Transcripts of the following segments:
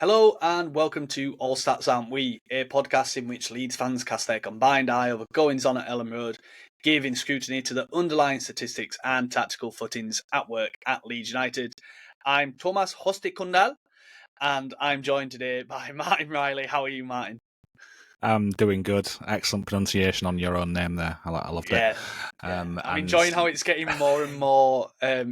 Hello and welcome to All Stats Aren't We, a podcast in which Leeds fans cast their combined eye over goings-on at Ellen Road, giving scrutiny to the underlying statistics and tactical footings at work at Leeds United. I'm Thomas Hosty Cundell, and I'm joined today by Martin Riley. How are you, Martin? I'm doing good. Excellent pronunciation on your own name there. I loved it. I'm enjoying how it's getting more and more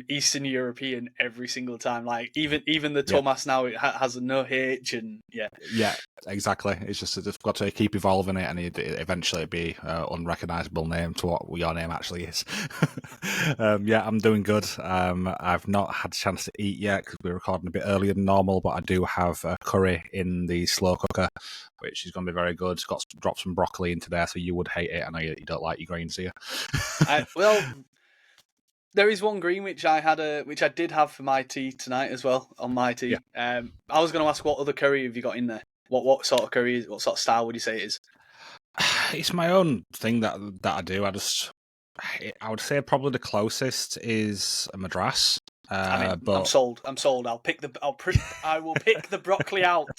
Eastern European every single time. Like even the Thomas now, it has no H and yeah, exactly. It's just they've got to keep evolving it, and eventually it'd be an unrecognisable name to what your name actually is. I'm doing good. I've not had a chance to eat yet because we're recording a bit earlier than normal, but I do have a curry in the slow cooker, which is going to be very good. It's got dropped some broccoli into there, so you would hate it. I know you don't like your greens, do you? There is one green which I did have for my tea tonight as well on my tea. Yeah. I was going to ask, what other curry have you got in there? What sort of curry? What sort of style would you say it is? It's my own thing that I do. I would say probably the closest is a Madras. But I'm sold. I will pick the broccoli out.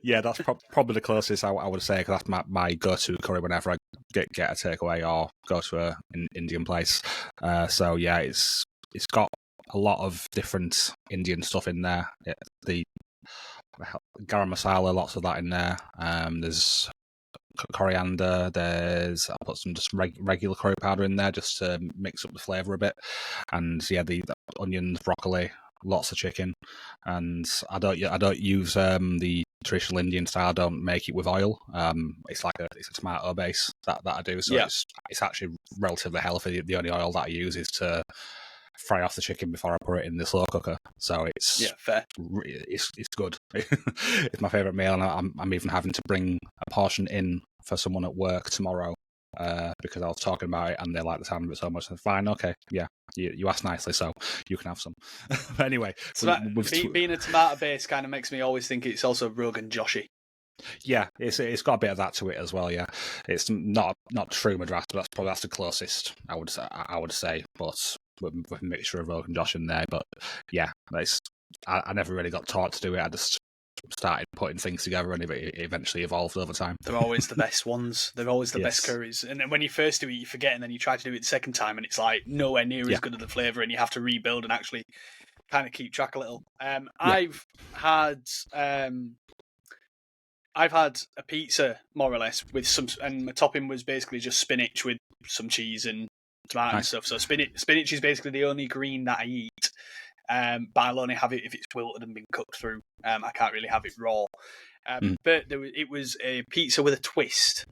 Yeah, that's probably the closest I would say, because that's my go-to curry whenever I get a takeaway or go to an Indian place. It's got a lot of different Indian stuff in there. The garam masala, lots of that in there. There's coriander. I put some just regular curry powder in there just to mix up the flavour a bit. And the onions, broccoli, lots of chicken. And I don't use the traditional Indian style. I don't make it with oil. It's a tomato base that I do. So it's actually relatively healthy. The only oil that I use is to fry off the chicken before I put it in the slow cooker. So it's fair. It's good. It's my favourite meal, and I'm even having to bring a portion in for someone at work tomorrow because I was talking about it and they like the sound of it so much. And fine, okay, yeah, you asked nicely, so you can have some. But anyway, being a tomato base kind of makes me always think it's also Rogan Joshi. Yeah, it's got a bit of that to it as well. Yeah, it's not true Madras, but that's the closest I would say, but with a mixture of Rogan Josh in there. But yeah, I never really got taught to do it. I just started putting things together, and it eventually evolved over time. They're always the best ones. They're always the best curries. And then when you first do it, you forget, and then you try to do it the second time, and it's like nowhere near as good of the flavour, and you have to rebuild and actually kind of keep track a little. I've had a pizza, more or less, with some, and my topping was basically just spinach with some cheese and tomato and stuff. So spinach is basically the only green that I eat. But I'll only have it if it's wilted and been cooked through. I can't really have it raw. But it was a pizza with a twist.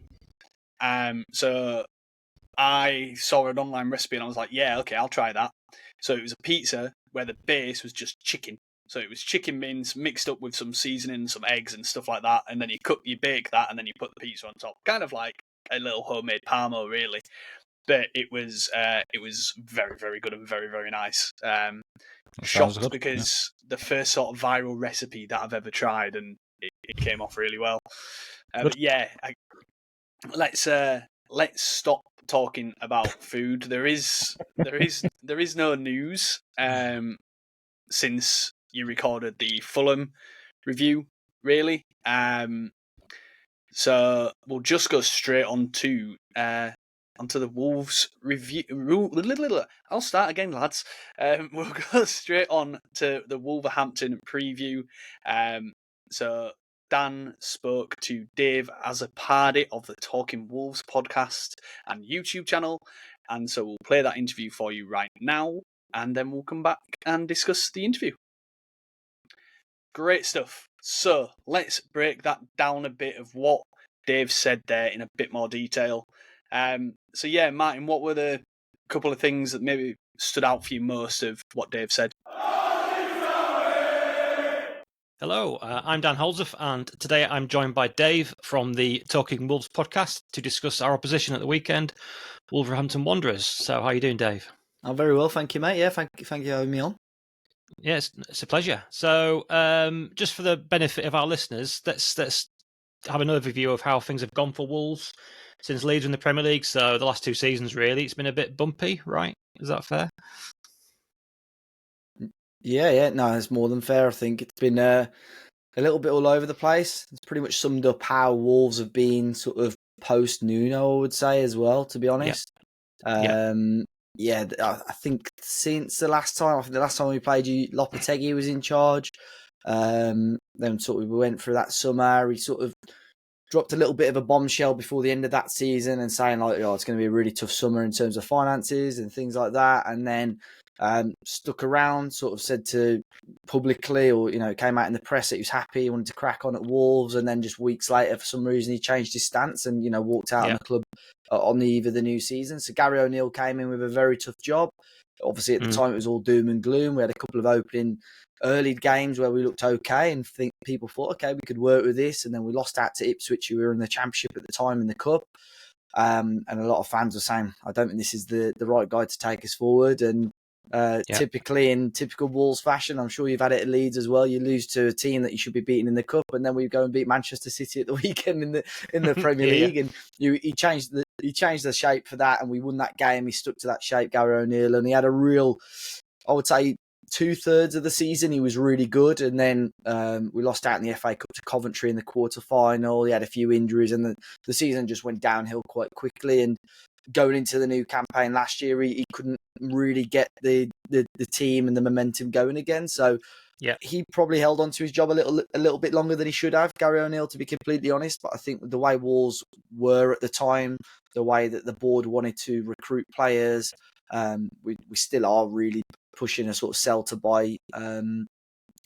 So I saw an online recipe and I was like, yeah, okay, I'll try that. So it was a pizza where the base was just chicken. So it was chicken mince mixed up with some seasoning, some eggs and stuff like that. And then you bake that, and then you put the pizza on top. Kind of like a little homemade Parmo, really. But it was very, very good and very, very nice. Shocked because the first sort of viral recipe that I've ever tried, and it came off really well. But yeah, let's stop talking about food. There is no news since you recorded the Fulham review, really. So we'll just go straight onto the Wolves review. I'll start again, lads. We'll go straight on to the Wolverhampton preview. So Dan spoke to Dave Azzopardi of the Talking Wolves podcast and YouTube channel, and so we'll play that interview for you right now, and then we'll come back and discuss the interview. Great stuff. So let's break that down a bit of what Dave said there in a bit more detail. So yeah, Martin, what were the couple of things that maybe stood out for you most of what Dave said? Hello, I'm Dan Holdsworth, and today I'm joined by Dave from the Talking Wolves podcast to discuss our opposition at the weekend, Wolverhampton Wanderers. So how are you doing, Dave? I'm very well, thank you, mate. Yeah, thank you for having me on. Yeah, it's a pleasure. So just for the benefit of our listeners, let's have an overview of how things have gone for Wolves since Leeds in the Premier League. So the last two seasons, really, it's been a bit bumpy, right? Is that fair? Yeah, no, it's more than fair. I think it's been a little bit all over the place. It's pretty much summed up how Wolves have been sort of post Nuno, I would say, as well, to be honest. I think since the last time we played you, Lopetegui was in charge. Then sort of we went through that summer. He sort of dropped a little bit of a bombshell before the end of that season and saying like, it's going to be a really tough summer in terms of finances and things like that. And then stuck around, sort of said to publicly, or came out in the press that he was happy, he wanted to crack on at Wolves, and then just weeks later, for some reason, he changed his stance and walked out on the club on the eve of the new season. So Gary O'Neill came in with a very tough job. Obviously, at the time, it was all doom and gloom. We had a couple of opening early games where we looked okay, and people thought, okay, we could work with this. And then we lost out to Ipswich, who were in the Championship at the time in the Cup. And a lot of fans were saying, I don't think this is the right guy to take us forward. And typically, in typical Wolves fashion, I'm sure you've had it at Leeds as well. You lose to a team that you should be beating in the Cup, and then we go and beat Manchester City at the weekend in the Premier League. And he changed the shape for that, and we won that game. He stuck to that shape, Gary O'Neill, and he had a real, I would say, 2/3 of the season he was really good, and then we lost out in the FA Cup to Coventry in the quarter-final. He had a few injuries, and the season just went downhill quite quickly. And going into the new campaign last year, he couldn't really get the team and the momentum going again. So he probably held on to his job a little bit longer than he should have, Gary O'Neill, to be completely honest. But I think the way Wolves were at the time, the way that the board wanted to recruit players, we still are really pushing a sort of sell to buy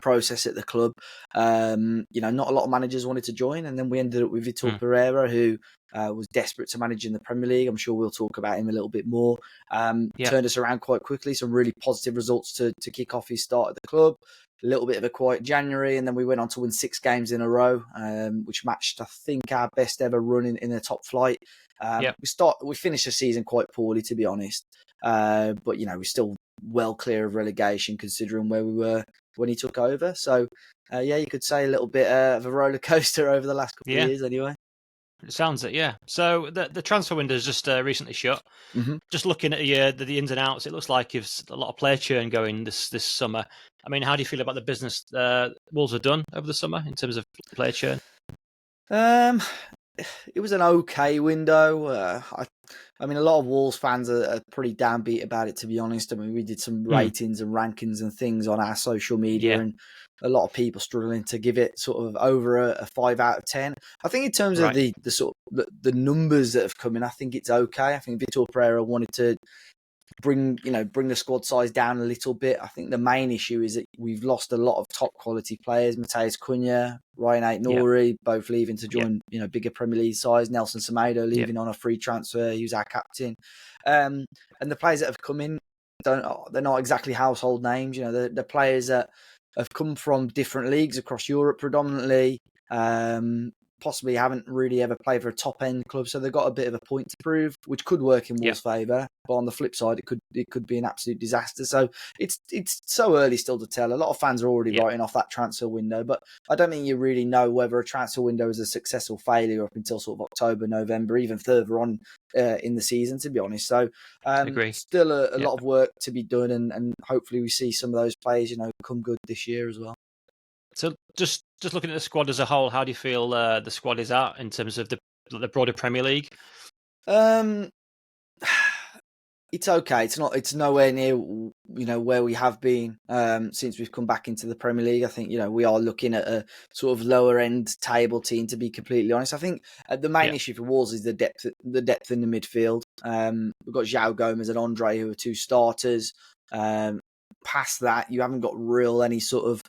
process at the club. Not a lot of managers wanted to join, and then we ended up with Vitor Pereira, who was desperate to manage in the Premier League. I'm sure we'll talk about him a little bit more. Turned us around quite quickly, some really positive results to kick off his start at the club. A little bit of a quiet January, and then we went on to win 6 games in a row, which matched, I think, our best ever run in the top flight. We finished the season quite poorly, to be honest, but we're still well clear of relegation considering where we were when he took over. So you could say a little bit of a roller coaster over the last couple of years anyway. It sounds it, yeah. So the transfer window is just recently shut. Mm-hmm. Just looking at the ins and outs, it looks like you've a lot of player churn going this summer. I mean, how do you feel about the business Wolves have done over the summer in terms of player churn? It was an okay window. I mean, a lot of Wolves fans are pretty downbeat about it, to be honest. I mean, we did some ratings and rankings and things on our social media, and a lot of people struggling to give it sort of over a 5 out of 10. I think in terms of the sort of the numbers that have come in, I think it's okay. I think Vitor Pereira wanted to bring the squad size down a little bit. I think the main issue is that we've lost a lot of top quality players. Matheus Cunha, Ryan Ait-Nouri, both leaving to join bigger Premier League sides. Nelson Semedo leaving on a free transfer. He was our captain. And the players that have come in, they're not exactly household names. The players that have come from different leagues across Europe predominantly. Possibly haven't really ever played for a top end club, so they've got a bit of a point to prove, which could work in Wolves' favour. But on the flip side, it could be an absolute disaster. So it's so early still to tell. A lot of fans are already writing off that transfer window, but I don't think you really know whether a transfer window is a success or failure up until sort of October, November, even further on in the season, to be honest. So still a lot of work to be done, and hopefully we see some of those players, come good this year as well. So just looking at the squad as a whole, how do you feel the squad is at in terms of the broader Premier League? It's okay. It's nowhere near where we have been since we've come back into the Premier League. I think we are looking at a sort of lower end table team, to be completely honest. I think the main issue for Wolves is the depth in the midfield. We've got João Gomes and Andre, who are 2 starters. Past that, you haven't got any sort of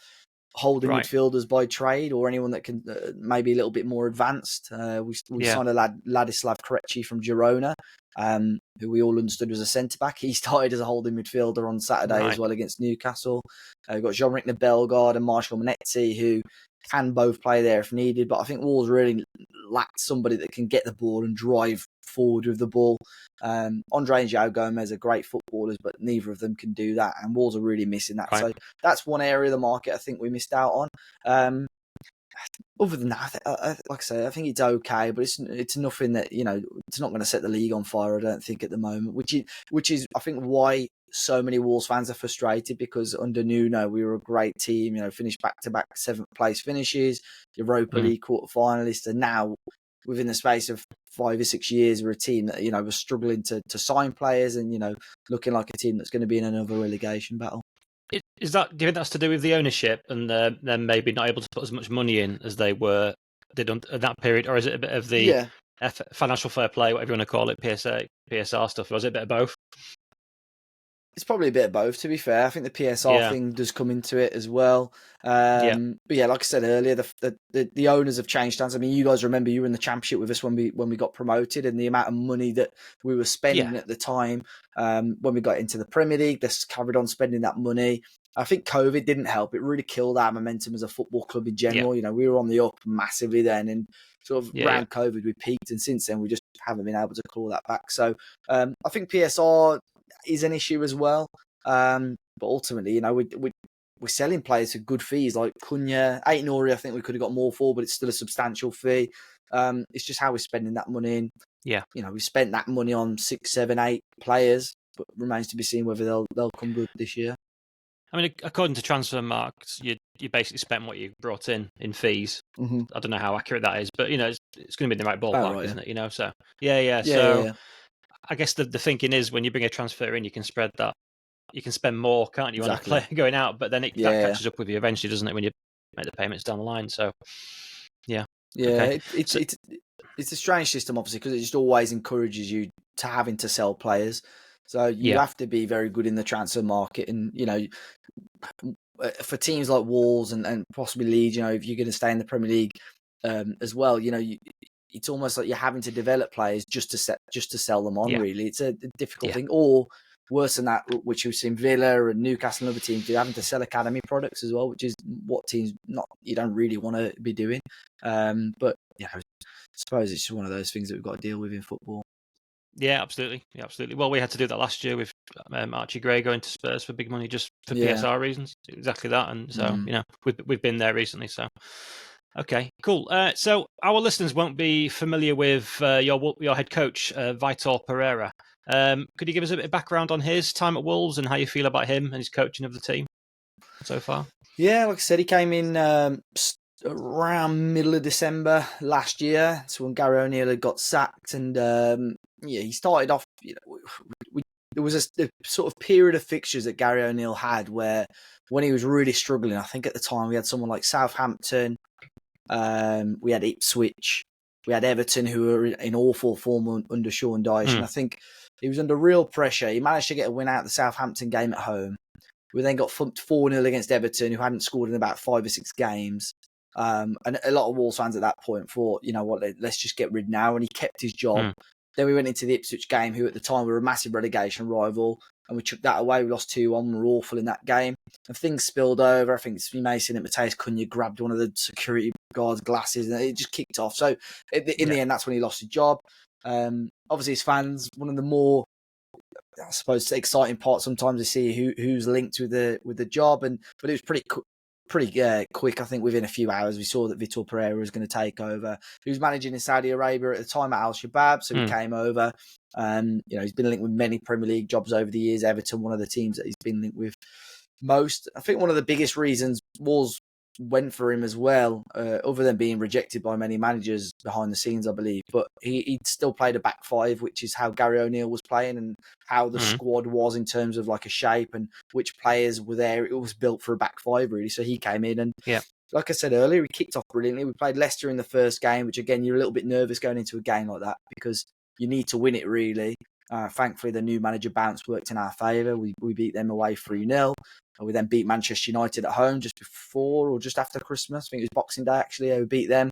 holding midfielders by trade, or anyone that can maybe a little bit more advanced. We signed a Ladislav Krejci from Girona, who we all understood was a centre-back. He started as a holding midfielder on Saturday as well against Newcastle. We've got Jean-Ric Bellegarde and Marshall Manetzi, who can both play there if needed, but I think Wolves really lacked somebody that can get the ball and drive forward with the ball. Andre and João Gomes are great footballers, but neither of them can do that, and Wolves are really missing that. So that's one area of the market I think we missed out on. Other than that, like I say, I think it's okay, but it's nothing that it's not going to set the league on fire, I don't think, at the moment. Which is I think why so many Wolves fans are frustrated because under Nuno we were a great team, finished back-to-back 7th place finishes, Europa League quarter-finalists, and now within the space of 5 or 6 years we're a team that, was struggling to sign players and, looking like a team that's going to be in another relegation battle. Do you think that's to do with the ownership and them maybe not able to put as much money in as they did in that period, or is it a bit of the financial fair play, whatever you want to call it, PSR stuff, or is it a bit of both? It's probably a bit of both, to be fair. I think the PSR thing does come into it as well. But yeah, like I said earlier, the owners have changed hands. I mean, you guys remember you were in the Championship with us when we got promoted, and the amount of money that we were spending at the time when we got into the Premier League, just carried on spending that money. I think COVID didn't help. It really killed our momentum as a football club in general. We were on the up massively then, and sort of around COVID we peaked, and since then we just haven't been able to claw that back. So I think PSR is an issue as well. But ultimately, we're selling players for good fees like Cundell, Aït-Nouri. I think we could have got more for, but it's still a substantial fee. It's just how we're spending that money. And we spent that money on 6, 7, 8 players, but remains to be seen whether they'll come good this year. I mean, according to Transfermarkt, you basically spent what you brought in fees. Mm-hmm. I don't know how accurate that is, but it's going to be in the right ballpark, isn't it? So so. I guess the thinking is when you bring a transfer in, you can spread that. You can spend more, can't you, on a player going out? But then that catches up with you eventually, doesn't it, when you make the payments down the line? So, okay. It's a strange system, obviously, because it just always encourages you to having to sell players. So you have to be very good in the transfer market, and for teams like Wolves and possibly Leeds, if you're going to stay in the Premier League as well, it's almost like you're having to develop players just to sell them on. Really, it's a difficult thing. Or worse than that, which we've seen Villa and Newcastle and other teams do, having to sell academy products as well, which is what teams you don't really want to be doing. But I suppose it's just one of those things that we've got to deal with in football. Yeah, absolutely. Well, we had to do that last year with Archie Gray going to Spurs for big money just for PSR reasons. Exactly that, and so we've been there recently. So. Okay, cool. So our listeners won't be familiar with your head coach, Vitor Pereira. Could you give us a bit of background on his time at Wolves and how you feel about him and his coaching of the team so far? Yeah, like I said, he came in around middle of December last year. So when Gary O'Neill had got sacked, and he started off. There was a sort of period of fixtures that Gary O'Neill had where when he was really struggling. I think at the time we had someone like Southampton. We had Ipswich, we had Everton, who were in awful form under Sean Dyche, and I think he was under real pressure. He managed to get a win out of the Southampton game at home. We then got thumped 4-0 against Everton, who hadn't scored in about 5 or 6 games. And a lot of Wolves fans at that point thought, let's just get rid now. And he kept his job. Then we went into the Ipswich game, who at the time were a massive relegation rival, and we took that away. We lost 2-1. We were awful in that game. And things spilled over. I think you may have seen that Mateus Cunha grabbed one of the security guard's glasses, and it just kicked off. So in the end, that's when he lost his job. Obviously, his fans, one of the more, I suppose, exciting parts sometimes to see who's linked with the job. But it was pretty quick. I think within a few hours, we saw that Vitor Pereira was going to take over. He was managing in Saudi Arabia at the time at Al Shabab, so he came over. He's been linked with many Premier League jobs over the years. Everton, one of the teams that he's been linked with most. I think one of the biggest reasons Wolves went for him as well, other than being rejected by many managers behind the scenes, I believe. But he still played a back five, which is how Gary O'Neill was playing and how the squad was in terms of like a shape and which players were there. It was built for a back five, really. So he came in and, like I said earlier, he kicked off brilliantly. We played Leicester in the first game, which again, you're a little bit nervous going into a game like that because you need to win it, really. Thankfully, the new manager bounce worked in our favour. We beat them away 3-0. We then beat Manchester United at home just before or just after Christmas. I think it was Boxing Day, actually. We beat them.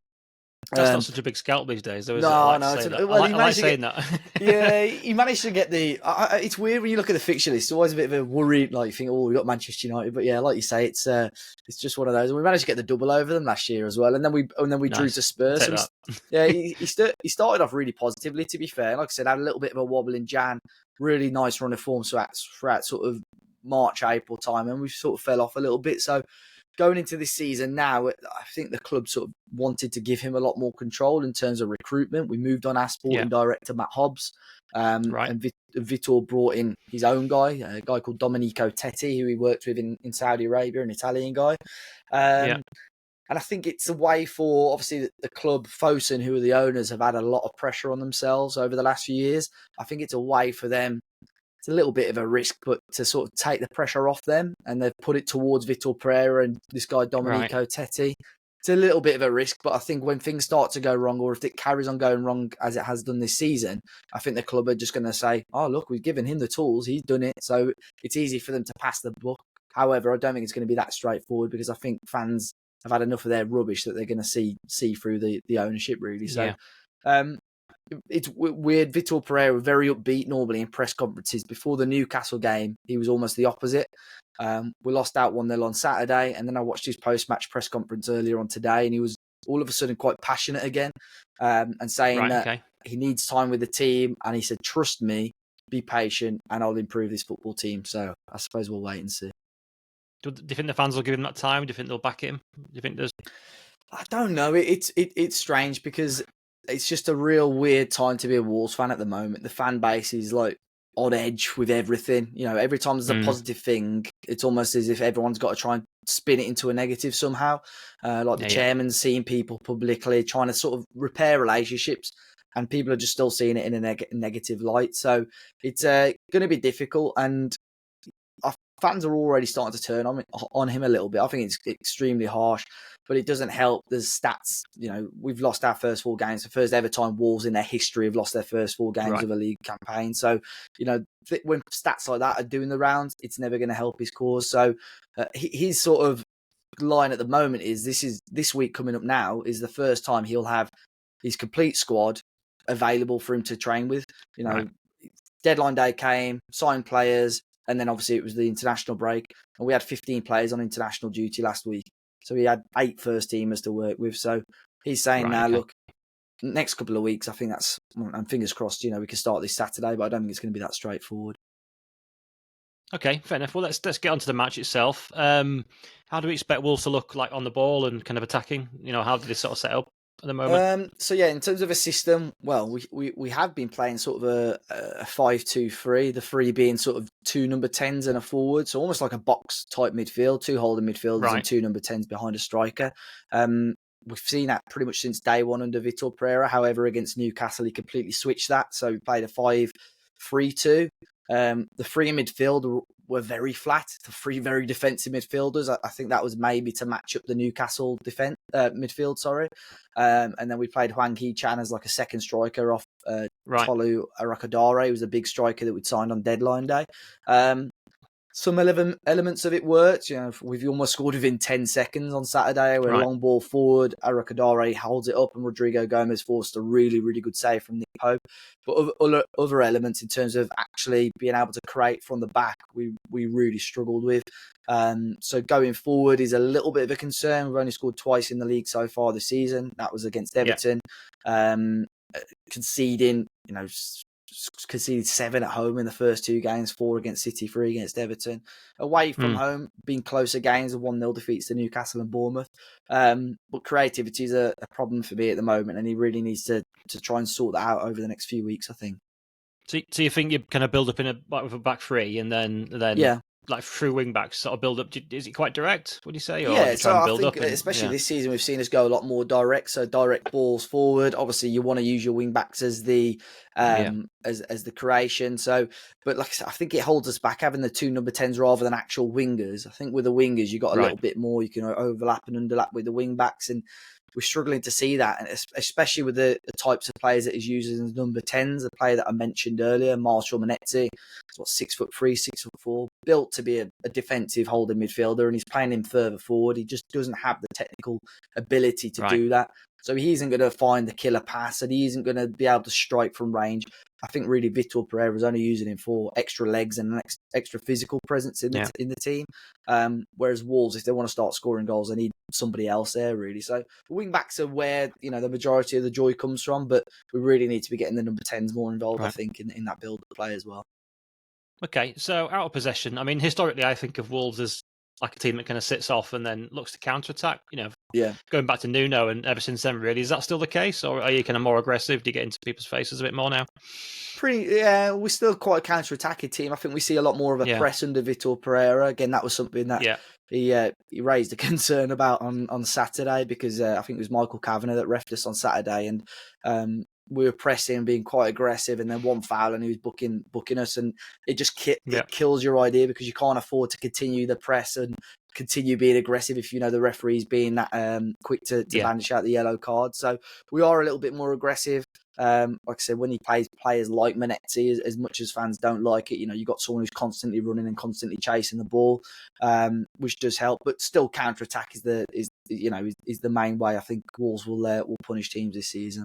That's not such a big scalp these days, though, is it? I like saying that. Yeah, he managed to get the... it's weird when you look at the fixture list. It's always a bit of a worry. Like, you think, we got Manchester United. But yeah, like you say, it's just one of those. And we managed to get the double over them last year as well. And then we drew to Spurs. So he started off really positively, to be fair. Like I said, had a little bit of a wobble in Jan. Really nice run of form throughout sort of March, April time, and we sort of fell off a little bit. So going into this season now, I think the club sort of wanted to give him a lot more control in terms of recruitment. We moved on our sporting director, Matt Hobbs, and Vitor brought in his own guy, a guy called Domenico Tetti, who he worked with in Saudi Arabia, an Italian guy. And I think it's a way for, obviously, the club, Fosun, who are the owners, have had a lot of pressure on themselves over the last few years. I think it's a way for them. It's a little bit of a risk, but to sort of take the pressure off them, and they've put it towards Vitor Pereira and this guy, Domenico Tetti. It's a little bit of a risk, but I think when things start to go wrong, or if it carries on going wrong as it has done this season, I think the club are just going to say, oh, look, we've given him the tools. He's done it. So it's easy for them to pass the buck. However, I don't think it's going to be that straightforward, because I think fans have had enough of their rubbish that they're going to see through the ownership, really. So it's weird. Vitor Pereira was very upbeat normally in press conferences. Before the Newcastle game, he was almost the opposite. We lost out 1-0 on Saturday, and then I watched his post-match press conference earlier on today, and he was all of a sudden quite passionate again, and saying that he needs time with the team, and he said, trust me, be patient, and I'll improve this football team. So I suppose we'll wait and see. Do you think the fans will give him that time? Do you think they'll back him? Do you think there's... I don't know. It's strange, because it's just a real weird time to be a Wolves fan at the moment. The fan base is like on edge with everything. You know, every time there's a positive thing, it's almost as if everyone's got to try and spin it into a negative somehow. Like the chairman's seeing people publicly, trying to sort of repair relationships, and people are just still seeing it in a negative light. So it's going to be difficult, and fans are already starting to turn on him a little bit. I think it's extremely harsh, but it doesn't help. There's stats. You know, we've lost our first 4 games. The first ever time Wolves in their history have lost their first 4 games of a league campaign. So, you know, when stats like that are doing the rounds, it's never going to help his cause. So his sort of line at the moment is this week coming up now is the first time he'll have his complete squad available for him to train with. You know, deadline day came, signed players, and then obviously it was the international break, and we had 15 players on international duty last week. So he had 8 first teamers to work with. So he's saying look, next couple of weeks, I think that's, and fingers crossed, you know, we can start this Saturday, but I don't think it's going to be that straightforward. Okay, fair enough. Well, let's get onto the match itself. How do we expect Wolves to look like on the ball and kind of attacking? You know, how did they sort of set up at the moment? So yeah, in terms of a system, well, we have been playing sort of a 5-2-3, the 3 being sort of 2 number 10s and a forward, so almost like a box type midfield, 2 holding midfielders and 2 number 10s behind a striker. We've seen that pretty much since day one under Vitor Pereira. However, against Newcastle, he completely switched that, so we played a 5-3-2. The 3 in midfield were very flat, the 3 very defensive midfielders. I think that was maybe to match up the Newcastle midfield, and then we played Hwang Hee-chan as like a second striker off Tolu Arakadare, who was a big striker that we'd signed on deadline day. Some elements of it worked. You know, we've almost scored within 10 seconds on Saturday. We're a long ball forward. Arakadare holds it up, and Rodrigo Gomez forced a really, really good save from Nick Pope. But other elements in terms of actually being able to create from the back, we really struggled with. So going forward is a little bit of a concern. We've only scored twice in the league so far this season. That was against Everton. Conceded 7 at home in the first 2 games, 4 against City, 3 against Everton. Away from home, being closer games of 1-0 defeats to Newcastle and Bournemouth. But creativity is a problem for me at the moment, and he really needs to try and sort that out over the next few weeks, I think. So you think you kind of build up with a back 3 and then like through wing backs sort of build up? Is it quite direct, would you say? Or Yeah, you try and build I think especially this season we've seen us go a lot more direct. So direct balls forward. Obviously, you want to use your wing backs as the as the creation. So, but like I said, I think it holds us back having the 2 number 10s rather than actual wingers. I think with the wingers you got a little bit more. You can overlap and underlap with the wing backs, and we're struggling to see that, and especially with the types of players that he's using as number 10s. The player that I mentioned earlier, Marshall Manetzi, he's 6'3", 6'4", built to be a defensive holding midfielder, and he's playing him further forward. He just doesn't have the technical ability to do that. So he isn't going to find the killer pass, and he isn't going to be able to strike from range. I think really Vitor Pereira is only using him for extra legs and an extra physical presence in the team. Whereas Wolves, if they want to start scoring goals, they need somebody else there, really. So the wing backs are where the majority of the joy comes from, but we really need to be getting the number 10s more involved, I think, in that build of play as well. Okay, so out of possession. I mean, historically, I think of Wolves as like a team that kind of sits off and then looks to counter-attack. Yeah. Going back to Nuno and ever since then, really, is that still the case, or are you kind of more aggressive? Do you get into people's faces a bit more now? We're still quite a counter-attacking team. I think we see a lot more of a press under Vitor Pereira. Again, that was something that he raised a concern about on Saturday, because I think it was Michael Kavanagh that refed us on Saturday, and we were pressing, being quite aggressive, and then one foul and he was booking us, and it just it kills your idea, because you can't afford to continue the press and continue being aggressive if you know the referee's being that quick to vanish out the yellow card. So we are a little bit more aggressive. Like I said, when he plays players like Manetti, as much as fans don't like it, you've got someone who's constantly running and constantly chasing the ball, which does help. But still, counter attack is the main way I think Wolves will punish teams this season.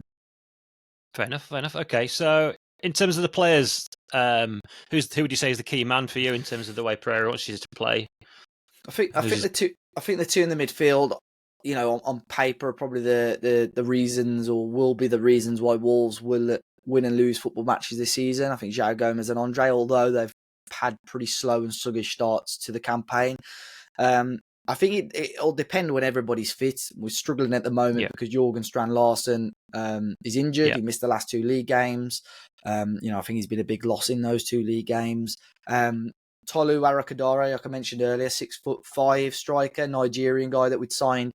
Fair enough. Okay, so in terms of the players, who would you say is the key man for you in terms of the way Pereira wants you to play? I think the two in the midfield, on paper, are probably the reasons, or will be the reasons, why Wolves will win and lose football matches this season. I think João Gomes and Andre, although they've had pretty slow and sluggish starts to the campaign, I think it'll depend when everybody's fit. We're struggling at the moment because Jorgen Strand Larsen is injured. He missed the last two league games. I think he's been a big loss in those two league games. Tolu Arakadare, like I mentioned earlier, 6'5" striker, Nigerian guy that we'd signed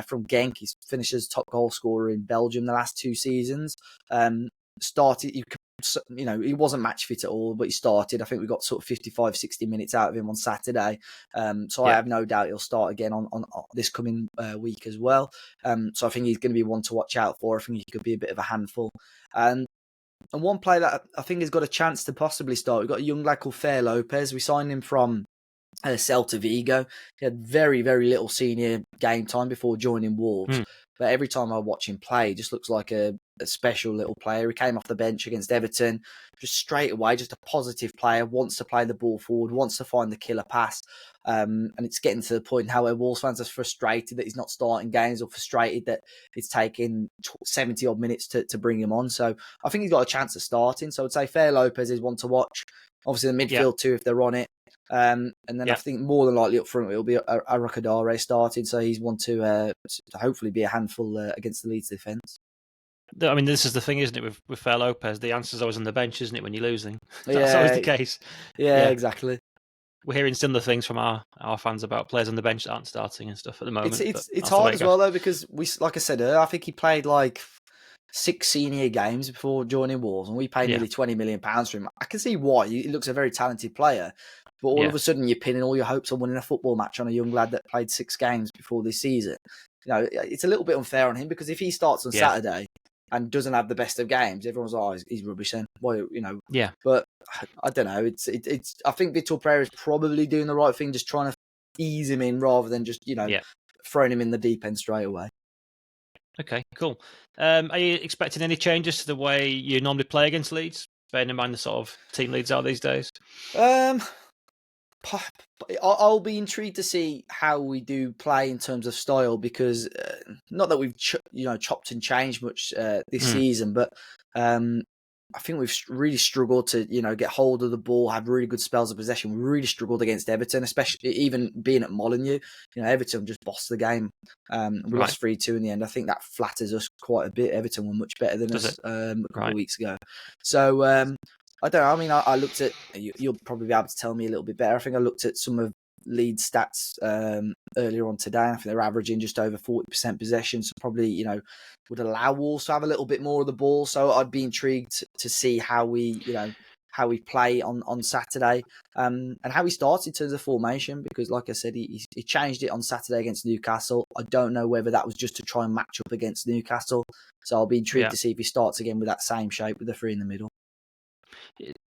from Genk. He's finished as top goal scorer in Belgium the last two seasons. He wasn't match fit at all, but he started. I think we got sort of 55, 60 minutes out of him on Saturday. So I have no doubt he'll start again on this coming week as well. So I think he's going to be one to watch out for. I think he could be a bit of a handful. And one player that I think has got a chance to possibly start, we've got a young lad called Fer Lopez. We signed him from Celta Vigo. He had very, very little senior game time before joining Wolves. But every time I watch him play, he just looks like a special little player. He came off the bench against Everton, just straight away, just a positive player, wants to play the ball forward, wants to find the killer pass. And it's getting to the point now where Wolves fans are frustrated that he's not starting games, or frustrated that it's taking 70 odd minutes to bring him on. So I think he's got a chance of starting. So I'd say Fer Lopez is one to watch. Obviously the midfield too, if they're on it. And then I think more than likely up front it'll be Arakadare starting, so he's one to hopefully be a handful against the Leeds defence. I mean, this is the thing, isn't it, with Fer Lopez? The answer's always on the bench, isn't it, when you're losing? That's always the case. Yeah, exactly. We're hearing similar things from our fans about players on the bench that aren't starting and stuff at the moment. It's hard as well, though, because like I said earlier, I think he played like 6 senior games before joining Wolves, and we paid nearly £20 million for him. I can see why. He looks a very talented player. But all of a sudden, you're pinning all your hopes on winning a football match on a young lad that played 6 games before this season. It's a little bit unfair on him, because if he starts on Saturday and doesn't have the best of games, everyone's like, oh, he's rubbish then. Well, But I don't know. It's. I think Vitor Pereira is probably doing the right thing, just trying to ease him in rather than just throwing him in the deep end straight away. Okay, cool. Are you expecting any changes to the way you normally play against Leeds, bearing in mind the sort of team Leeds are these days? I'll be intrigued to see how we do play in terms of style, because not that we've chopped and changed much this season, but I think we've really struggled to get hold of the ball, have really good spells of possession. We really struggled against Everton, especially even being at Molineux. Everton just bossed the game. We lost 3-2 in the end. I think that flatters us quite a bit. Everton were much better than us a couple of weeks ago. So I don't know. I mean, I looked at, you'll probably be able to tell me a little bit better. I think I looked at some of Leeds stats earlier on today. I think they're averaging just over 40% possession. So probably, would allow Wolves to have a little bit more of the ball. So I'd be intrigued to see how we play on Saturday, and how he starts in terms of formation, because like I said, he changed it on Saturday against Newcastle. I don't know whether that was just to try and match up against Newcastle. So I'll be intrigued to see if he starts again with that same shape with the 3 in the middle.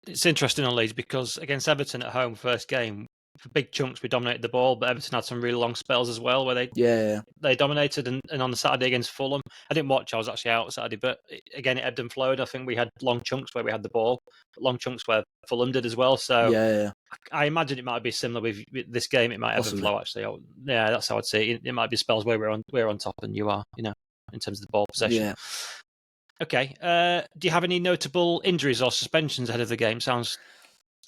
It's interesting on Leeds, because against Everton at home, first game, for big chunks we dominated the ball, but Everton had some really long spells as well where they dominated, and on the Saturday against Fulham, I didn't watch, I was actually out Saturday, but again it ebbed and flowed. I think we had long chunks where we had the ball, but long chunks where Fulham did as well. So I imagine it might be similar with this game. It might ebb and flow actually. Yeah, that's how I'd say it. It might be spells where we're on top and you are, in terms of the ball possession. Okay. Do you have any notable injuries or suspensions ahead of the game? Sounds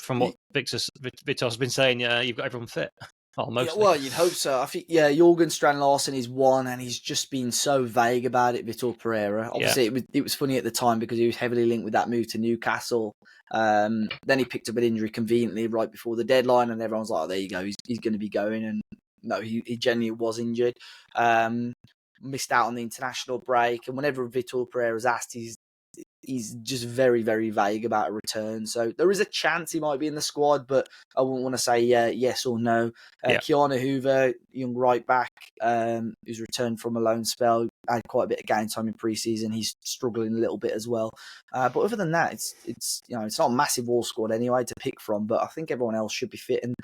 from what Vitor's been saying, you've got everyone fit. Almost. Yeah, well, you'd hope so. I think, Jorgen Strand-Larsen is one, and he's just been so vague about it, Vitor Pereira. Obviously, it was funny at the time because he was heavily linked with that move to Newcastle. Then he picked up an injury conveniently right before the deadline, and everyone's like, oh, there you go, he's going to be going. And no, he genuinely was injured. Missed out on the international break, and whenever Vitor Pereira's asked, he's just very, very vague about a return. So there is a chance he might be in the squad, but I wouldn't want to say yes or no. Keanu Hoover, young right back, who's returned from a loan spell, had quite a bit of game time in pre-season. He's struggling a little bit as well. But other than that, it's not a massive Wolves squad anyway to pick from, but I think everyone else should be fit. And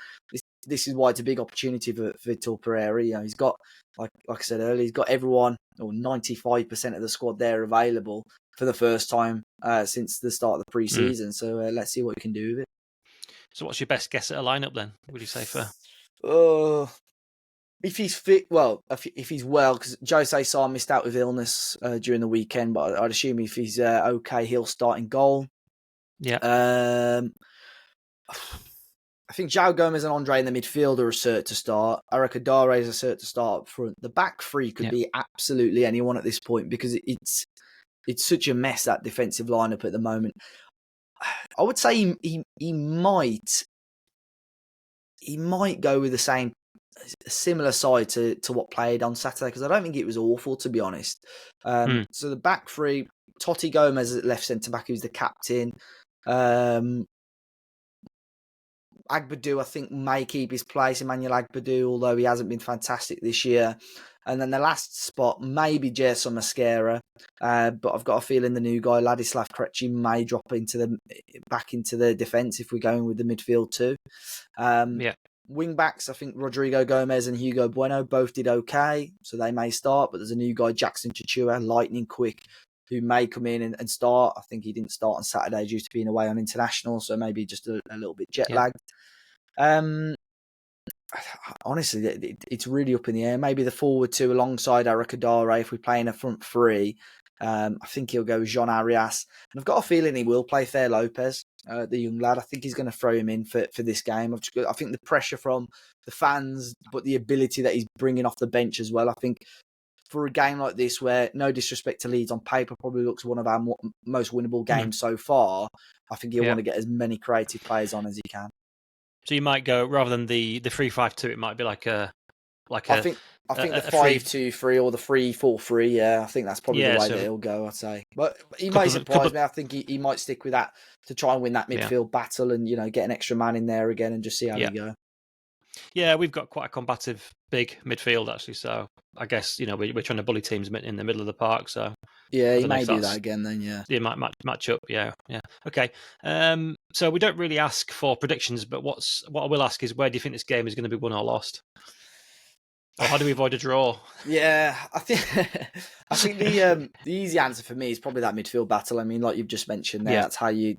this is why it's a big opportunity for Vitor Pereira. He's got, like I said earlier, he's got everyone, or 95% of the squad there available for the first time since the start of the pre-season. So let's see what we can do with it. So what's your best guess at a lineup then, would you say, for? If he's fit, if he's well, because Jose Sarr missed out with illness during the weekend, but I'd assume if he's okay, he'll start in goal. Yeah. I think João Gomez and Andre in the midfield are a cert to start. Eric Dare is a cert to start up front. The back three could be absolutely anyone at this point because it's such a mess, that defensive lineup at the moment. I would say he might go with a similar side to what played on Saturday, because I don't think it was awful, to be honest. So the back three, Totti Gomez at left centre back, who's the captain. Agbadou, I think, may keep his place, Emmanuel Agbadou, although he hasn't been fantastic this year. And then the last spot, maybe Gerson Mosquera, but I've got a feeling the new guy, Ladislav Krejci, may drop back into the defence if we're going with the midfield too. Wing backs, I think Rodrigo Gomez and Hugo Bueno both did okay, so they may start, but there's a new guy, Jackson Chichua, lightning quick, who may come in and start. I think he didn't start on Saturday due to being away on international, so maybe just a little bit jet lagged. Honestly, it's really up in the air. Maybe the forward two alongside Eric Dare if we're playing a front three. I think he'll go Jean Arias. And I've got a feeling he will play Fer Lopez, the young lad. I think he's going to throw him in for this game. I think the pressure from the fans, but the ability that he's bringing off the bench as well. I think for a game like this, where, no disrespect to Leeds, on paper probably looks one of our most winnable games so far, I think he'll want to get as many creative players on as he can. So you might go, rather than the 3-5-2, it might be like a. I think the 5-2-3 or the 3-4-3. Yeah, I think that's probably the way that he'll go, I'd say. But he may surprise me. I think he might stick with that to try and win that midfield battle, and get an extra man in there again and just see how we go. Yeah, we've got quite a combative big midfield actually, so I guess we're trying to bully teams in the middle of the park. So yeah, he may do that again then. Yeah, it might match up. Yeah. Okay. So we don't really ask for predictions, but what I will ask is, where do you think this game is going to be won or lost? Or how do we avoid a draw? Yeah, I think the easy answer for me is probably that midfield battle. I mean, like you've just mentioned there, that's how you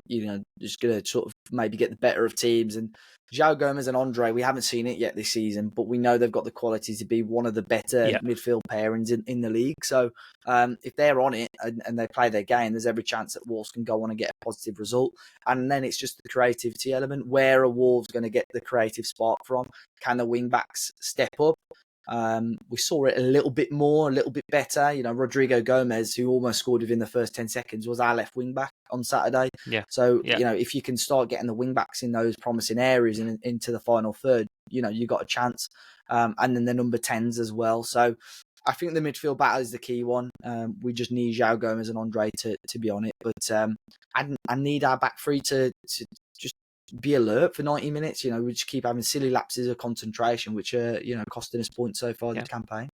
just going to sort of maybe get the better of teams. And João Gomez and Andre, we haven't seen it yet this season, but we know they've got the qualities to be one of the better midfield pairings in the league. So if they're on it and they play their game, there's every chance that Wolves can go on and get a positive result. And then it's just the creativity element. Where are Wolves going to get the creative spark from? Can the wing backs step up? We saw it a little bit better. Rodrigo Gomez, who almost scored within the first 10 seconds, was our left wing back on Saturday. So, if you can start getting the wing backs in those promising areas and into the final third, you got a chance. And then the number 10s as well. So I think the midfield battle is the key one. We just need João Gomez and Andre to be on it. But I need our back three to just be alert for 90 minutes. We just keep having silly lapses of concentration, which are, costing us points so far in the campaign.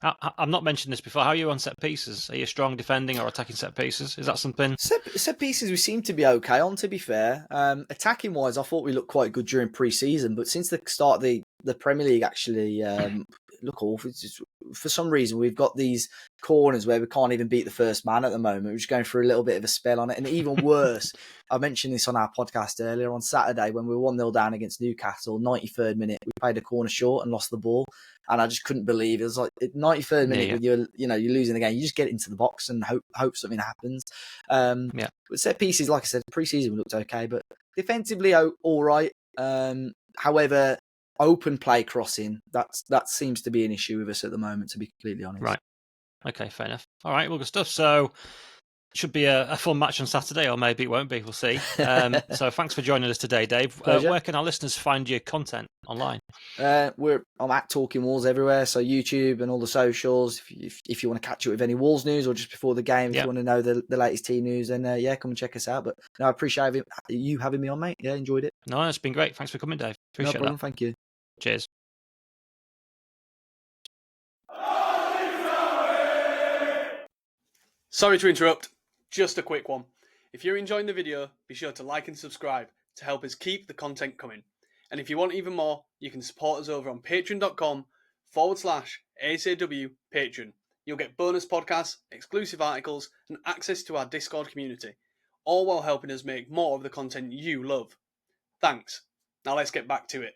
I've not mentioned this before. How are you on set pieces? Are you strong defending or attacking set pieces? Is that something? Set pieces we seem to be okay on, to be fair. Attacking wise, I thought we looked quite good during pre-season, but since the start of the Premier League actually look awful. For some reason, we've got these corners where we can't even beat the first man at the moment. We're just going through a little bit of a spell on it. And even worse, I mentioned this on our podcast earlier on Saturday when we were 1-0 down against Newcastle, 93rd minute, we played a corner short and lost the ball. And I just couldn't believe it. It was like 93rd minute when you're losing the game. You just get into the box and hope something happens. But set pieces, like I said, pre-season we looked okay, but defensively all right. However, open play crossing, that seems to be an issue with us at the moment, to be completely honest. Right. Okay, fair enough. All right, well, good stuff. So should be a fun match on Saturday, or maybe it won't be. We'll see. So thanks for joining us today, Dave. Where can our listeners find your content online? I'm at Talking Wolves everywhere, so YouTube and all the socials. If you want to catch up with any Wolves news or just before the game, if you want to know the latest team news, then come and check us out. But no, I appreciate you having me on, mate. Yeah, enjoyed it. No, it's been great. Thanks for coming, Dave. Appreciate no problem. that. Thank you. Cheers. Sorry to interrupt, just a quick one. If you're enjoying the video, be sure to like and subscribe to help us keep the content coming. And if you want even more, you can support us over on patreon.com/ASAW Patreon. You'll get bonus podcasts, exclusive articles, and access to our Discord community, all while helping us make more of the content you love. Thanks. Now let's get back to it.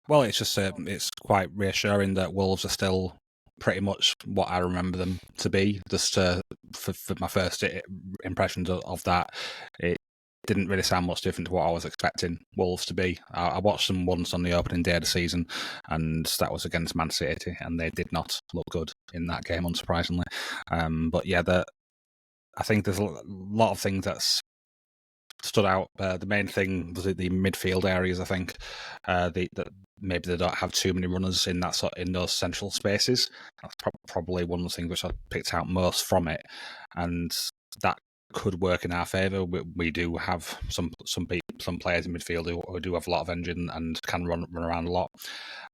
Well, it's just it's quite reassuring that Wolves are still pretty much what I remember them to be. Just for my first impressions of that, it didn't really sound much different to what I was expecting Wolves to be. I watched them once on the opening day of the season, and that was against Man City, and they did not look good in that game, unsurprisingly. But yeah, I think there's a lot of things that's stood out. The main thing was the midfield areas. I think that maybe they don't have too many runners in those central spaces. That's probably one of the things which I picked out most from it, and that could work in our favour. We do have some players in midfield who do have a lot of engine and can run around a lot,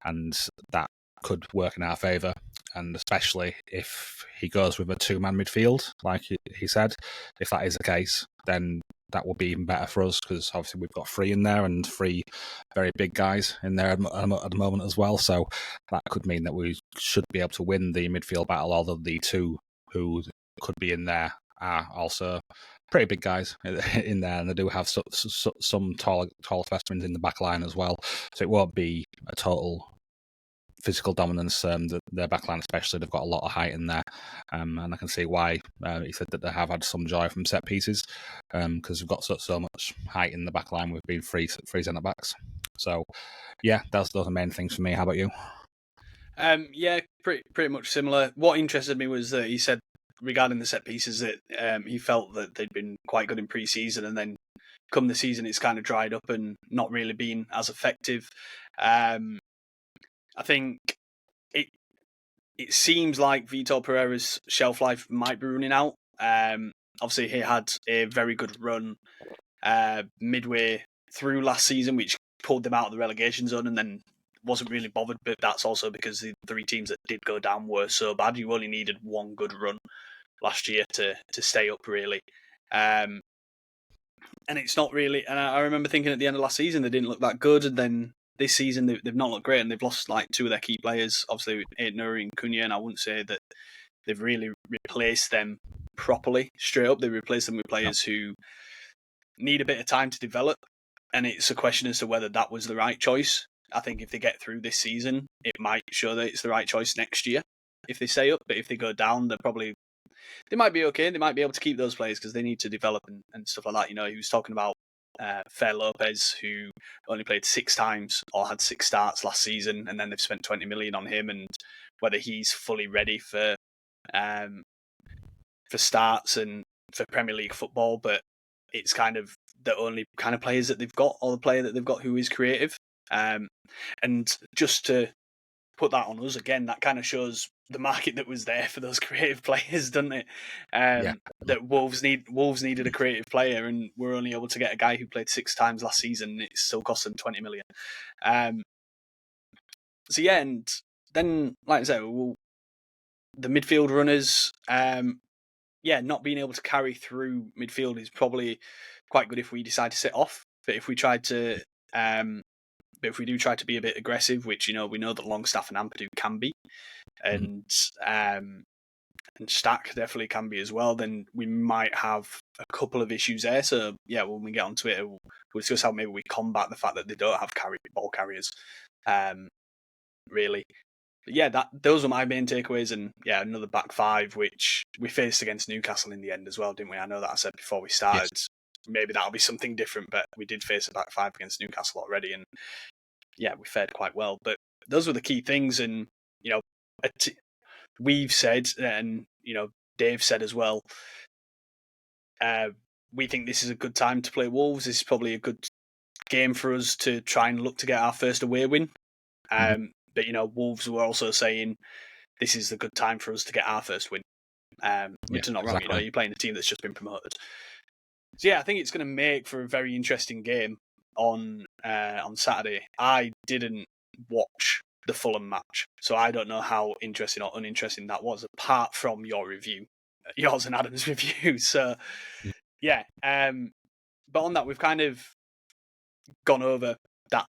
and that could work in our favour. And especially if he goes with a two-man midfield, like he said, if that is the case, then that will be even better for us, because obviously we've got three in there and three very big guys in there at the moment as well. So that could mean that we should be able to win the midfield battle, although the two who could be in there are also pretty big guys in there, and they do have some taller specimens in the back line as well. So it won't be a total physical dominance. Their backline especially, they've got a lot of height in there, and I can see why he said that they have had some joy from set pieces, because we've got so much height in the backline. We've been three centre backs. So yeah, those are the main things for me. How about you? Yeah, pretty much similar. What interested me was that he said regarding the set pieces that he felt that they'd been quite good in pre-season, and then come the season it's kind of dried up and not really been as effective. I think it seems like Vitor Pereira's shelf life might be running out. Obviously, he had a very good run midway through last season, which pulled them out of the relegation zone, and then wasn't really bothered. But that's also because the three teams that did go down were so bad. You only needed one good run last year to stay up, really. And it's not really. And I remember thinking at the end of last season they didn't look that good, and then this season they've not looked great, and they've lost like two of their key players, obviously Aït-Nouri and Cundell, and I wouldn't say that they've really replaced them properly straight up. They replaced them with players who need a bit of time to develop, and it's a question as to whether that was the right choice. I think if they get through this season, it might show that it's the right choice next year if they stay up, but if they go down, they might be okay. They might be able to keep those players because they need to develop and stuff like that. You know, he was talking about Fer Lopez, who only played 6 times or had 6 starts last season, and then they've spent 20 million on him, and whether he's fully ready for starts and for Premier League football. But it's kind of the only kind of players that they've got, or the player that they've got who is creative. And just to put that on us again, that kind of shows the market that was there for those creative players, doesn't it? That Wolves needed a creative player, and we're only able to get a guy who played 6 times last season. It still cost them 20 million. So yeah, and then like I said, the midfield runners, not being able to carry through midfield is probably quite good if we decide to sit off. But if we do try to be a bit aggressive, which we know that Longstaff and Ampadu can be, and Stack definitely can be as well, then we might have a couple of issues there. So yeah, when we get onto it, we'll discuss how maybe we combat the fact that they don't have ball carriers, really. yeah, those were my main takeaways, and yeah, another back five which we faced against Newcastle in the end as well, didn't we? I know that I said before we started, Yes. maybe that'll be something different, but we did face a back five against Newcastle already, and yeah, we fared quite well. But those were the key things, and you know, we've said, and you know, Dave said as well. We think this is a good time to play Wolves. This is probably a good game for us to try and look to get our first away win. But you know, Wolves were also saying this is a good time for us to get our first win. Which is not wrong. You know, you're playing a team that's just been promoted. So yeah, I think it's going to make for a very interesting game on Saturday. I didn't watch the Fulham match, so I don't know how interesting or uninteresting that was, apart from yours and Adam's review. So yeah, but on that, we've kind of gone over that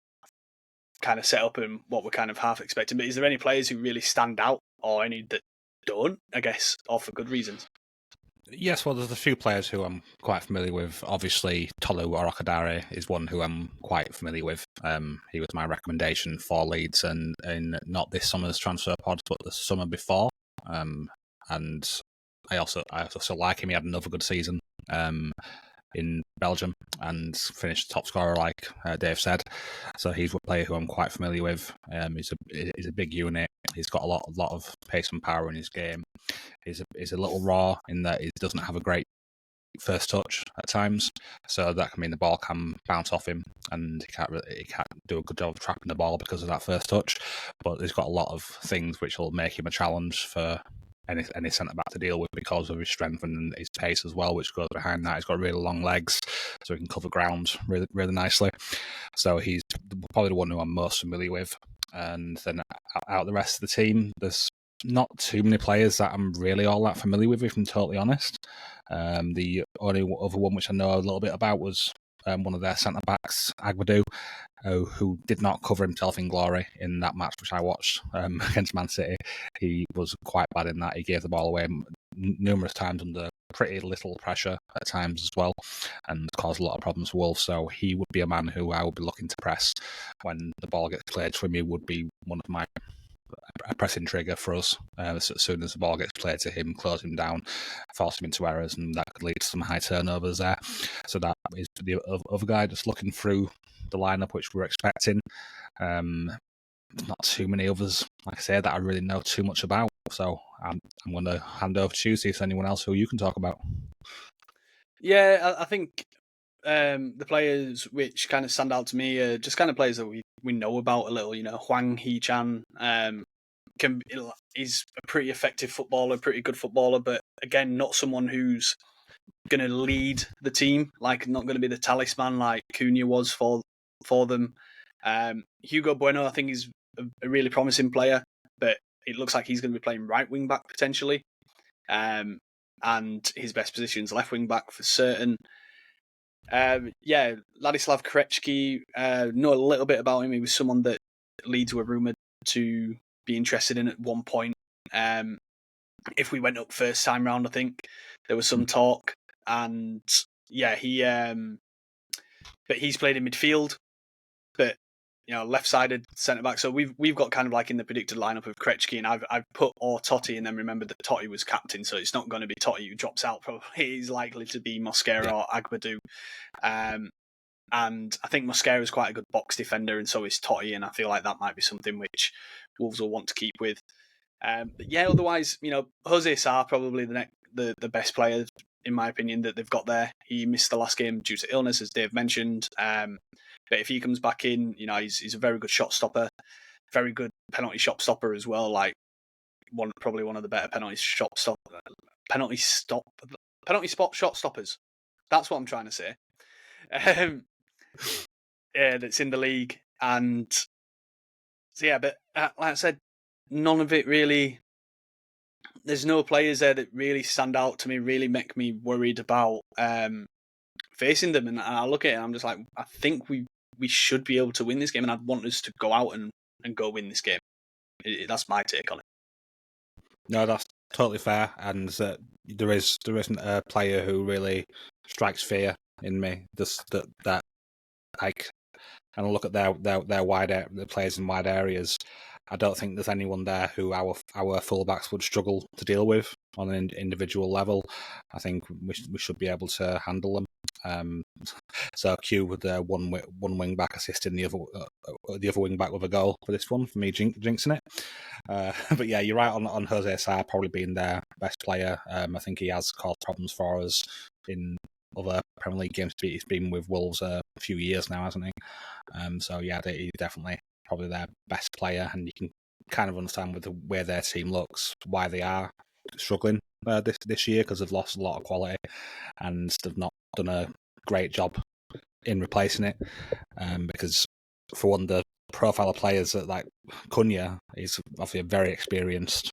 kind of setup and what we're kind of half expecting. But is there any players who really stand out, or any that don't? I guess, or for good reasons. Yes, well, there's a few players who I'm quite familiar with. Obviously, Tolu Orokadare is one who I'm quite familiar with. He was my recommendation for Leeds, and in not this summer's transfer pod, but the summer before. And I also like him. He had another good season in Belgium and finished top scorer, like Dave said. So he's a player who I'm quite familiar with. He's a big unit. He's got a lot of pace and power in his game. He's a little raw in that he doesn't have a great first touch at times, so that can mean the ball can bounce off him, and he can't do a good job of trapping the ball because of that first touch. But he's got a lot of things which will make him a challenge for any centre back to deal with because of his strength and his pace as well, which goes behind that. He's got really long legs, so he can cover ground really, really nicely. So he's probably the one who I'm most familiar with. And then out of the rest of the team, there's not too many players that I'm really all that familiar with, if I'm totally honest. The only other one which I know a little bit about was one of their centre-backs, Agbadou, who did not cover himself in glory in that match which I watched against Man City. He was quite bad in that. He gave the ball away numerous times under pretty little pressure at times as well, and caused a lot of problems for Wolves. So he would be a man who I would be looking to press when the ball gets played to him. He would be one of my pressing trigger for us. As soon as the ball gets played to him, close him down, force him into errors, and that could lead to some high turnovers there. So that is the other guy. Just looking through the lineup which we're expecting. Not too many others, like I say, that I really know too much about. So I'm going to hand over to you, see if there's anyone else who you can talk about. Yeah, I think the players which kind of stand out to me are just kind of players that we know about a little. You know, Hwang Hee-chan is a pretty effective footballer, pretty good footballer, but again, not someone who's going to lead the team, like not going to be the talisman like Cunha was for them. Hugo Bueno, I think, is a really promising player, but it looks like he's going to be playing right wing back potentially. And his best position is left wing back for certain. Ladislav Krečky, know a little bit about him. He was someone that Leeds were rumoured to be interested in at one point. If we went up first time round, I think there was some talk, and yeah, but he's played in midfield, but you know, left-sided centre back. So we've got kind of like in the predicted lineup of Krečky, and I've put or Totti, and then remembered that Totti was captain, so it's not going to be Totti who drops out. Probably he's likely to be Mosquera or Agbadou. And I think Mosquera is quite a good box defender, and so is Totti, and I feel like that might be something which Wolves will want to keep with. But yeah, otherwise, you know, Jose Sarr probably the best player in my opinion that they've got there. He missed the last game due to illness, as Dave mentioned. But if he comes back in, you know, he's a very good shot stopper, very good penalty shot stopper as well. Like probably one of the better penalty spot shot stoppers. That's what I'm trying to say. Yeah, that's in the league, and so yeah. But like I said, none of it really. There's no players there that really stand out to me, really make me worried about facing them. And I look at it and I'm just like, I think we should be able to win this game, and I'd want us to go out and go win this game. That's my take on it. No, that's totally fair. And there isn't a player who really strikes fear in me. Just that like, and I look at their the players in wide areas. I don't think there's anyone there who our fullbacks would struggle to deal with on an individual level. I think we should be able to handle them. So Q with one wing back assisting the other wing back with a goal for this one, for me jinxing it. But yeah, you're right on Jose Sarr probably being their best player. I think he has caused problems for us in other Premier League games. He's been with Wolves a few years now, hasn't he? So yeah, he's definitely probably their best player, and you can kind of understand with the way their team looks why they are struggling this year, because they've lost a lot of quality and they've not done a great job in replacing it. Because for one, the profile of players that like Cundell is obviously a very experienced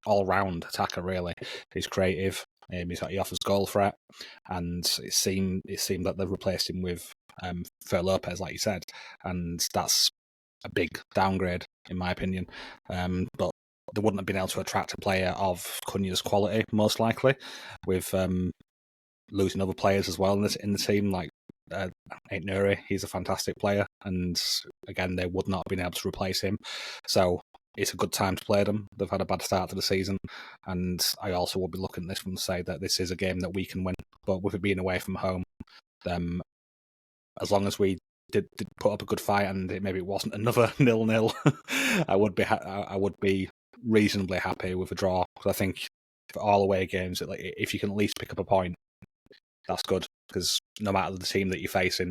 all-round attacker. Really, he's creative. He offers goal threat, and it seemed that they've replaced him with Fer Lopez, like you said, and that's a big downgrade in my opinion. But they wouldn't have been able to attract a player of Cunha's quality, most likely, with losing other players as well in the team, like Nuri. He's a fantastic player, and again, they would not have been able to replace him. So it's a good time to play them. They've had a bad start to the season, and I also will be looking at this one to say that this is a game that we can win. But with it being away from home, as long as we did put up a good fight and maybe it wasn't another 0-0, I would be reasonably happy with a draw, because I think for all away games, if you can at least pick up a point, that's good, because no matter the team that you're facing,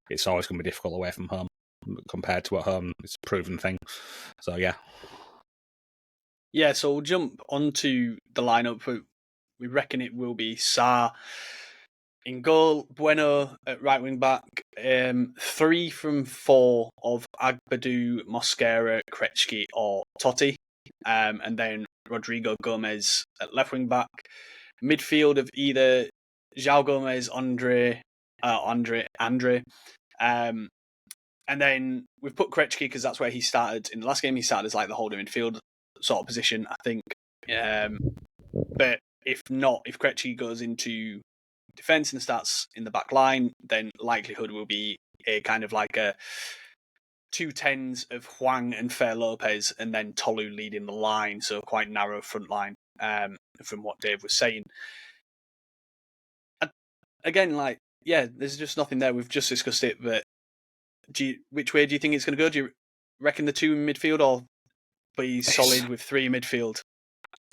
it's always going to be difficult away from home. Compared to at home, it's a proven thing. So yeah. Yeah, so we'll jump onto the lineup. We reckon it will be Sarr in goal, Bueno at right wing back, 3 from 4 of Agbadou, Mosquera, Krejci or Totti, and then Rodrigo Gomez at left wing back. Midfield of either João Gomez, Andre, and then we've put Krejci because that's where he started in the last game. He started as like the holding midfield sort of position, I think. But if Krejci goes into defence and starts in the back line, then likelihood will be a kind of like a 2 10s of Hwang and Fer Lopez, and then Tolu leading the line, so quite narrow front line, from what Dave was saying. Again, like, yeah, there's just nothing there. We've just discussed it, but which way do you think it's going to go? Do you reckon the 2 in midfield, or be solid with 3 in midfield?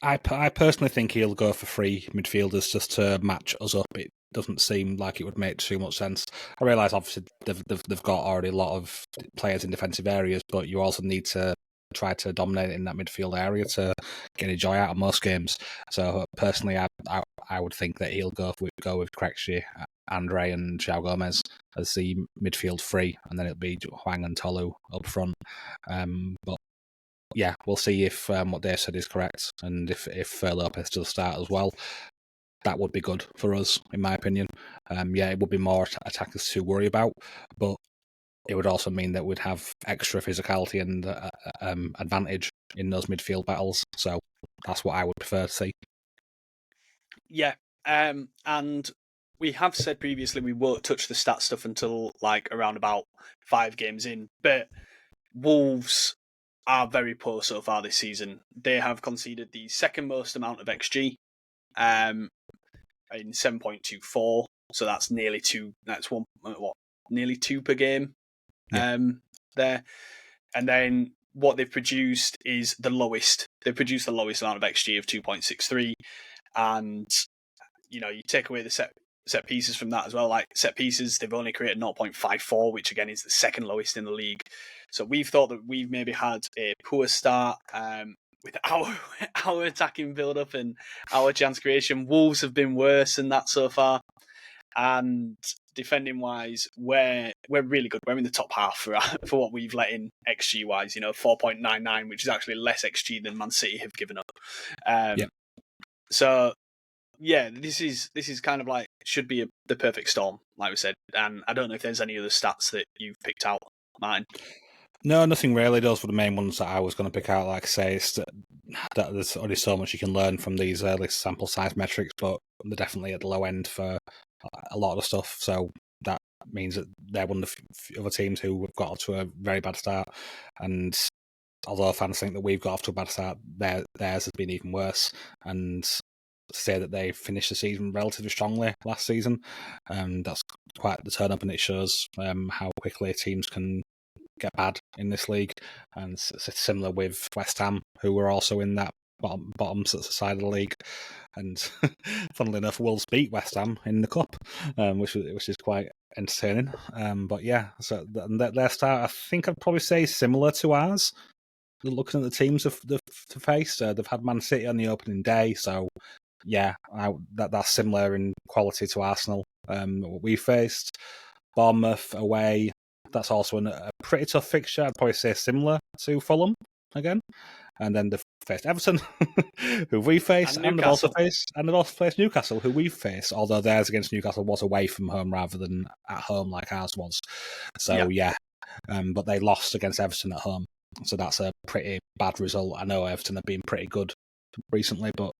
I personally think he'll go for 3 midfielders just to match us up. It doesn't seem like it would make too much sense. I realise obviously they've got already a lot of players in defensive areas, but you also need to try to dominate in that midfield area to get any joy out of most games. So personally, I would think that he'll go with Krejci, Andre and João Gomez as the midfield 3, and then it'll be Hwang and Tolu up front. But yeah, we'll see if what Dave said is correct, and if Lopez does start as well. That would be good for us, in my opinion. Yeah, it would be more attackers to worry about, but it would also mean that we'd have extra physicality and advantage in those midfield battles. So that's what I would prefer to see. Yeah, and we have said previously we won't touch the stat stuff until like around about 5 games in, but Wolves are very poor so far this season. They have conceded the second most amount of XG, in 7.24. So that's nearly 2. That's nearly 2 per game. Yeah. There, and then what they've produced is the lowest. They've produced the lowest amount of XG of 2.63, and you take away the set pieces from that as well. Like set pieces, they've only created 0.54, which again is the second lowest in the league. So we've thought that we've maybe had a poor start with our attacking build-up and our chance creation. Wolves have been worse than that so far. And defending-wise, we're really good. We're in the top half for what we've let in XG-wise, 4.99, which is actually less XG than Man City have given up. So, yeah, this is kind of like, should be the perfect storm, like we said. And I don't know if there's any other stats that you've picked out, Martin. No, nothing really. Those were the main ones that I was going to pick out. Like I say, it's that there's only so much you can learn from these early sample size metrics, but they're definitely at the low end for a lot of the stuff. So that means that they're one of the other teams who have got off to a very bad start. And although fans think that we've got off to a bad start, theirs has been even worse. And to say that they finished the season relatively strongly last season, that's quite the turn up, and it shows how quickly teams can get bad in this league. And it's similar with West Ham, who were also in that bottom side of the league. And funnily enough, Wolves beat West Ham in the cup, which is quite entertaining. But yeah, so their start, I think I'd probably say similar to ours. Looking at the teams they've faced, they've had Man City on the opening day, so yeah, that's similar in quality to Arsenal. What we faced, Bournemouth away. That's also a pretty tough fixture. I'd probably say similar to Fulham again. And then they've faced Everton, who we faced, and they've also faced Newcastle, who we faced, although theirs against Newcastle was away from home rather than at home like ours was. So yeah. But they lost against Everton at home. So that's a pretty bad result. I know Everton have been pretty good recently, but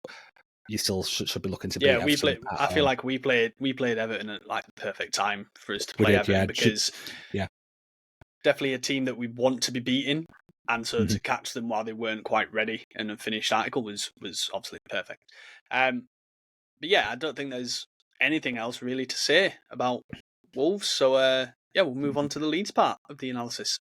you still should be looking to beat Everton. I feel like we played Everton at like the perfect time for us to play Everton, because definitely a team that we want to be beating, and so to catch them while they weren't quite ready and a finished article was obviously perfect. But yeah, I don't think there's anything else really to say about Wolves. So yeah, we'll move on to the Leeds part of the analysis.